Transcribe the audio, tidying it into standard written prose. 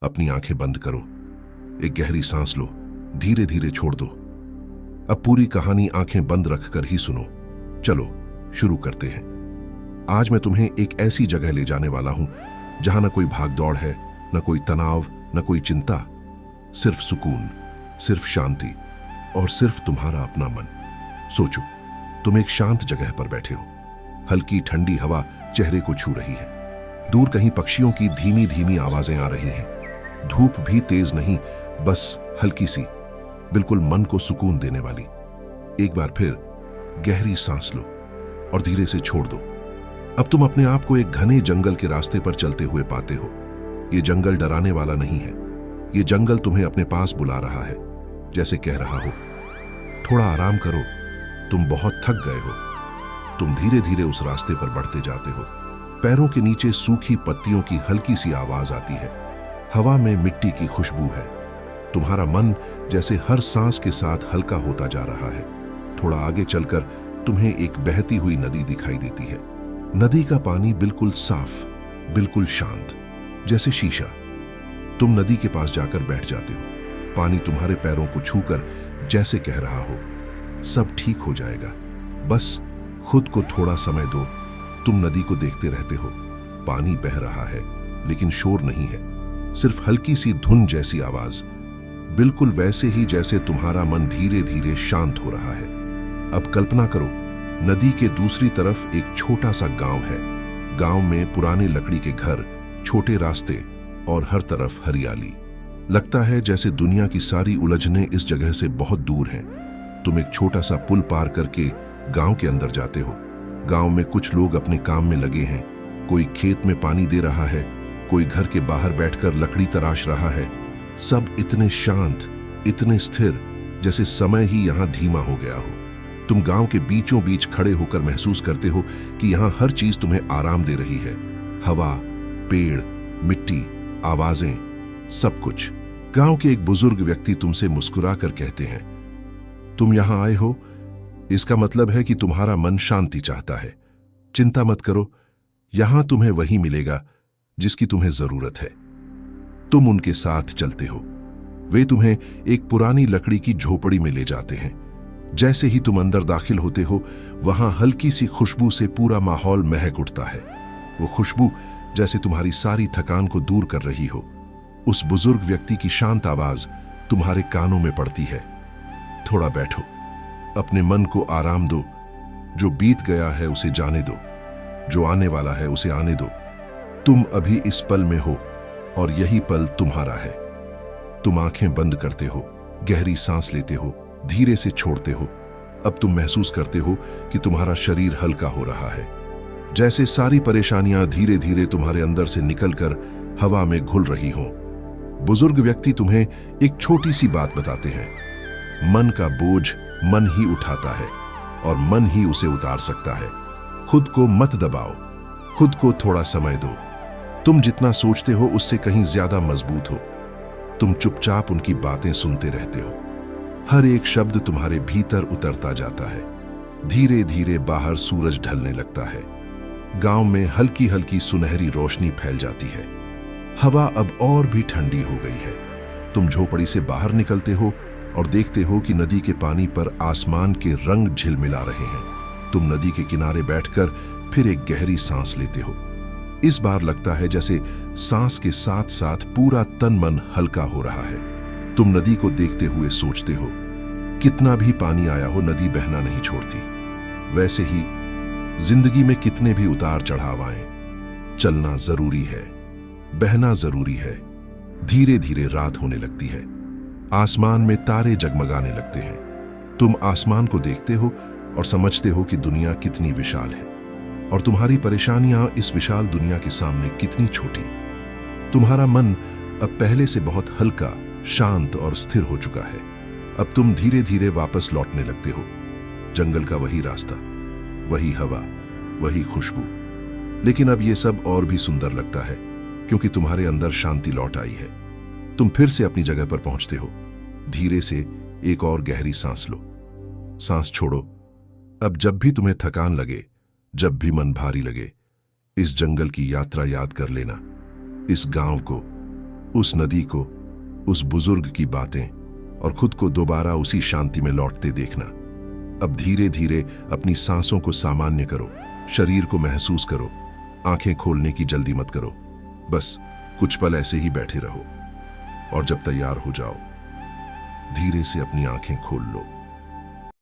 अपनी आंखें बंद करो, एक गहरी सांस लो, धीरे धीरे छोड़ दो। अब पूरी कहानी आंखें बंद रखकर ही सुनो। चलो शुरू करते हैं। आज मैं तुम्हें एक ऐसी जगह ले जाने वाला हूं जहां न कोई भाग दौड़ है, न कोई तनाव, न कोई चिंता, सिर्फ सुकून, सिर्फ शांति और सिर्फ तुम्हारा अपना मन। सोचो, तुम एक शांत जगह पर बैठे हो, हल्की ठंडी हवा चेहरे को छू रही है, दूर कहीं पक्षियों की धीमी धीमी आवाजें आ रही हैं। धूप भी तेज नहीं, बस हल्की सी, बिल्कुल मन को सुकून देने वाली। एक बार फिर गहरी सांस लो और धीरे से छोड़ दो। अब तुम अपने आप को एक घने जंगल के रास्ते पर चलते हुए पाते हो। ये जंगल डराने वाला नहीं है, ये जंगल तुम्हें अपने पास बुला रहा है, जैसे कह रहा हो, थोड़ा आराम करो, तुम बहुत थक गए हो। तुम धीरे धीरे उस रास्ते पर बढ़ते जाते हो। पैरों के नीचे सूखी पत्तियों की हल्की सी आवाज आती है, हवा में मिट्टी की खुशबू है। तुम्हारा मन जैसे हर सांस के साथ हल्का होता जा रहा है। थोड़ा आगे चलकर तुम्हें एक बहती हुई नदी दिखाई देती है। नदी का पानी बिल्कुल साफ, बिल्कुल शांत, जैसे शीशा। तुम नदी के पास जाकर बैठ जाते हो। पानी तुम्हारे पैरों को छूकर जैसे कह रहा हो, सब ठीक हो जाएगा, बस खुद को थोड़ा समय दो। तुम नदी को देखते रहते हो। पानी बह रहा है, लेकिन शोर नहीं है, सिर्फ हल्की सी धुन जैसी आवाज, बिल्कुल वैसे ही जैसे तुम्हारा मन धीरे धीरे शांत हो रहा है। अब कल्पना करो, नदी के दूसरी तरफ एक छोटा सा गांव है। गांव में पुराने लकड़ी के घर, छोटे रास्ते और हर तरफ हरियाली। लगता है जैसे दुनिया की सारी उलझनें इस जगह से बहुत दूर हैं। तुम एक छोटा सा पुल पार करके गांव के अंदर जाते हो। गांव में कुछ लोग अपने काम में लगे हैं। कोई खेत में पानी दे रहा है, कोई घर के बाहर बैठकर लकड़ी तराश रहा है। सब इतने शांत, इतने स्थिर, जैसे समय ही यहां धीमा हो गया हो। तुम गांव के बीचों बीच खड़े होकर महसूस करते हो कि यहां हर चीज तुम्हें आराम दे रही है। हवा, पेड़, मिट्टी, आवाजें, सब कुछ। गांव के एक बुजुर्ग व्यक्ति तुमसे मुस्कुरा कर कहते हैं, तुम यहां आए हो, इसका मतलब है कि तुम्हारा मन शांति चाहता है। चिंता मत करो, यहां तुम्हें वही मिलेगा जिसकी तुम्हें जरूरत है। तुम उनके साथ चलते हो। वे तुम्हें एक पुरानी लकड़ी की झोपड़ी में ले जाते हैं। जैसे ही तुम अंदर दाखिल होते हो, वहां हल्की सी खुशबू से पूरा माहौल महक उठता है। वो खुशबू जैसे तुम्हारी सारी थकान को दूर कर रही हो। उस बुजुर्ग व्यक्ति की शांत आवाज तुम्हारे कानों में पड़ती है, थोड़ा बैठो, अपने मन को आराम दो। जो बीत गया है उसे जाने दो, जो आने वाला है उसे आने दो। तुम अभी इस पल में हो और यही पल तुम्हारा है। तुम आंखें बंद करते हो, गहरी सांस लेते हो, धीरे से छोड़ते हो। अब तुम महसूस करते हो कि तुम्हारा शरीर हल्का हो रहा है, जैसे सारी परेशानियां धीरे धीरे तुम्हारे अंदर से निकलकर हवा में घुल रही हों। बुजुर्ग व्यक्ति तुम्हें एक छोटी सी बात बताते हैं, मन का बोझ मन ही उठाता है और मन ही उसे उतार सकता है। खुद को मत दबाओ, खुद को थोड़ा समय दो। तुम जितना सोचते हो उससे कहीं ज्यादा मजबूत हो। तुम चुपचाप उनकी बातें सुनते रहते हो। हर एक शब्द तुम्हारे भीतर उतरता जाता है। धीरे धीरे बाहर सूरज ढलने लगता है। गांव में हल्की हल्की सुनहरी रोशनी फैल जाती है। हवा अब और भी ठंडी हो गई है। तुम झोपड़ी से बाहर निकलते हो और देखते हो कि नदी के पानी पर आसमान के रंग झिलमिला रहे हैं। तुम नदी के किनारे बैठकर फिर एक गहरी सांस लेते हो। इस बार लगता है जैसे सांस के साथ साथ पूरा तन मन हल्का हो रहा है। तुम नदी को देखते हुए सोचते हो, कितना भी पानी आया हो, नदी बहना नहीं छोड़ती। वैसे ही जिंदगी में कितने भी उतार चढ़ाव आए, चलना जरूरी है, बहना जरूरी है। धीरे धीरे रात होने लगती है। आसमान में तारे जगमगाने लगते हैं। तुम आसमान को देखते हो और समझते हो कि दुनिया कितनी विशाल है और तुम्हारी परेशानियां इस विशाल दुनिया के सामने कितनी छोटी। तुम्हारा मन अब पहले से बहुत हल्का, शांत और स्थिर हो चुका है। अब तुम धीरे धीरे वापस लौटने लगते हो। जंगल का वही रास्ता, वही हवा, वही खुशबू। लेकिन अब ये सब और भी सुंदर लगता है, क्योंकि तुम्हारे अंदर शांति लौट आई है। तुम फिर से अपनी जगह पर पहुंचते हो। धीरे से एक और गहरी सांस लो, सांस छोड़ो। अब जब भी तुम्हें थकान लगे, जब भी मन भारी लगे, इस जंगल की यात्रा याद कर लेना, इस गांव को, उस नदी को, उस बुजुर्ग की बातें और खुद को दोबारा उसी शांति में लौटते देखना। अब धीरे धीरे अपनी सांसों को सामान्य करो, शरीर को महसूस करो, आंखें खोलने की जल्दी मत करो। बस कुछ पल ऐसे ही बैठे रहो और जब तैयार हो जाओ धीरे से अपनी आंखें खोल लो।